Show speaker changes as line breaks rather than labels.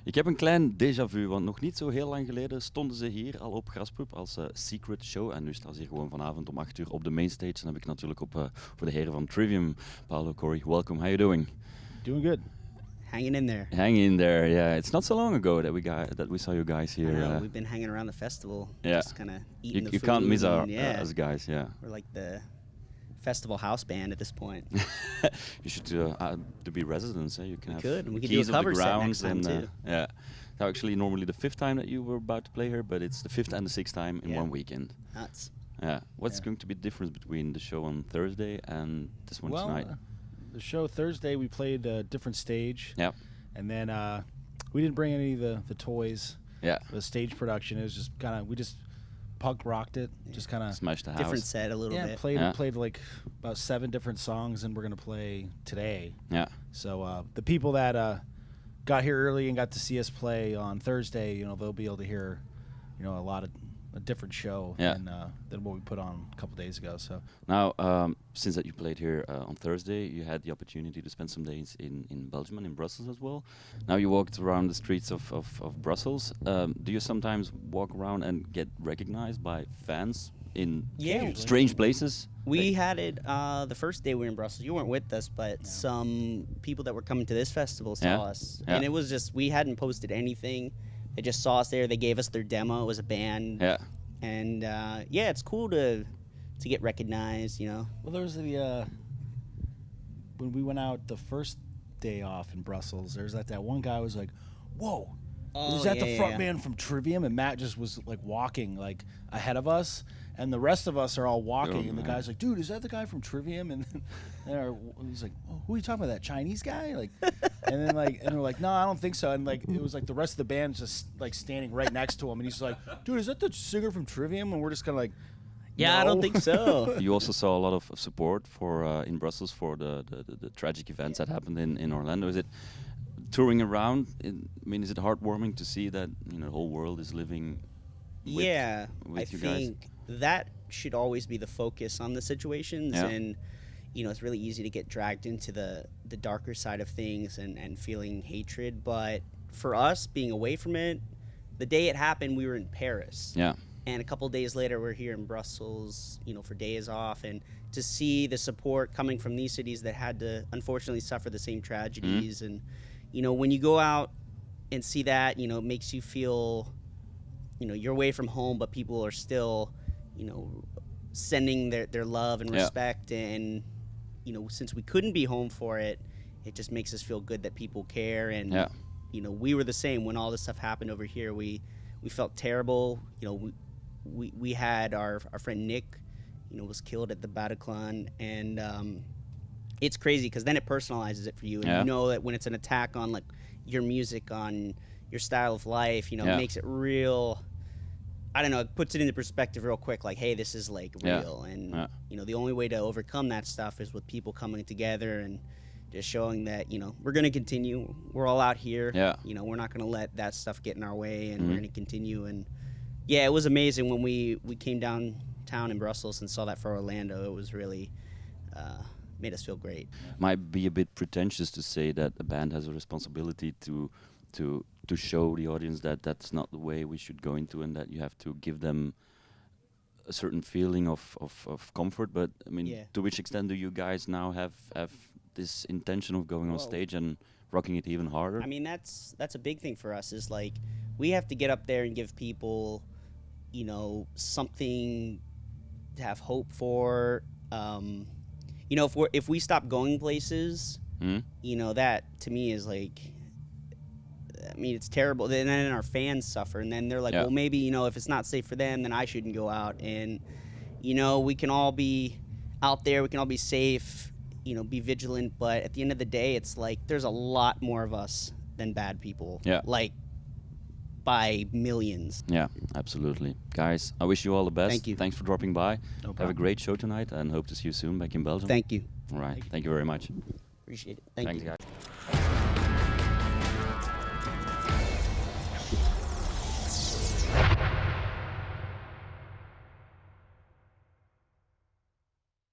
Ik heb een klein déjà vu, want nog niet zo heel lang geleden stonden ze hier al op Graspop als secret show. En nu staan ze hier gewoon vanavond om 8 uur op de mainstage. Dan heb ik natuurlijk voor de heren van Trivium, Paolo, Corey, welcome. How you doing?
Doing good.
Hanging in there.
Hanging in there, yeah. It's not so long ago that we saw you guys
I
here.
know, we've been hanging around the festival,
Yeah.
just kind of eating the
You
food.
can't miss
and,
us guys, yeah.
We're like the festival house band at this point.
You should to be residents. You can have
could. We could
keys
do a
of the
cover set
grounds
next time
and
too.
yeah. Now actually normally the 5th time that you were about to play here, but it's the 5th and the 6th time in
Yeah.
one weekend.
Nuts.
Yeah. What's going to be the difference between the show on Thursday and this one tonight?
The show Thursday we played a different stage.
Yeah.
And then we didn't bring any of the toys.
Yeah.
The stage production, it was just we just punk rocked it.
Yeah.
Just kind of
Smash the house.
Different set a little bit.
played like about 7 different songs, and we're gonna play today.
Yeah.
So the people that got here early and got to see us play on Thursday, they'll be able to hear, a different show than what we put on a couple days ago. So
Now, since that you played here on Thursday, you had the opportunity to spend some days in Belgium and in Brussels as well. Now you walked around the streets of Brussels. Do you sometimes walk around and get recognized by fans in strange places?
We had it the first day we were in Brussels. You weren't with us, but some people that were coming to this festival saw us.
Yeah.
And it was just, we hadn't posted anything. They just saw us there. They gave us their demo. It was a band.
Yeah.
And it's cool to get recognized,
Well, there was when we went out the first day off in Brussels, there's that one guy was like, "Whoa, is that the front man from Trivium?" And Matt just was like walking like ahead of us, and the rest of us are all walking, and the guy's like, "Dude, is that the guy from Trivium?" And then he's like, oh, "Who are you talking about? That Chinese guy?" Like, and then and we're like, "No, I don't think so." And like it was like the rest of the band just like standing right next to him, and he's like, "Dude, is that the singer from Trivium?" And we're just kind of like,
Yeah,
no.
I don't think so.
You also saw a lot of support for in Brussels for the tragic events that happened in Orlando. Is it touring around? Is it heartwarming to see that the whole world is living with,
I
with you guys?
think that should always be the focus on the situations.
Yeah.
And it's really easy to get dragged into the darker side of things and feeling hatred. But for us, being away from it, the day it happened, we were in Paris.
Yeah.
And a couple of days later, we're here in Brussels, for days off. And to see the support coming from these cities that had to, unfortunately, suffer the same tragedies. And, when you go out and see that, it makes you feel, you're away from home, but people are still, sending their love and respect. And, since we couldn't be home for it, it just makes us feel good that people care. And, we were the same when all this stuff happened over here. We felt terrible. We had our friend Nick, was killed at the Bataclan, and it's crazy because then it personalizes it for you, and you know that when it's an attack on like your music, on your style of life, it makes it real. I don't know, it puts it into perspective real quick, like, hey, this is like real, and the only way to overcome that stuff is with people coming together and just showing that we're going to continue. We're all out here. We're not going to let that stuff get in our way, and we're going to continue. And it was amazing when we came downtown in Brussels and saw that for Orlando. It was really made us feel great.
Might be a bit pretentious to say that a band has a responsibility to show the audience that that's not the way we should go into, and that you have to give them a certain feeling of comfort. But to which extent do you guys now have this intention of going on stage and rocking it even harder?
That's a big thing for us, is like we have to get up there and give people something to have hope for. If we stop going places, that to me is like, it's terrible. And then our fans suffer, and then they're like, well, maybe if it's not safe for them, then I shouldn't go out. And we can all be out there, we can all be safe, be vigilant, but at the end of the day, it's like there's a lot more of us than bad people. Like by millions.
Yeah, absolutely. Guys, I wish you all the best.
Thank you.
Thanks for dropping by.
No problem.
Have a great show tonight, and hope to see you soon back in Belgium.
Thank you.
All right. Thank you very much.
Appreciate it. Thank
Thanks,
you.
guys.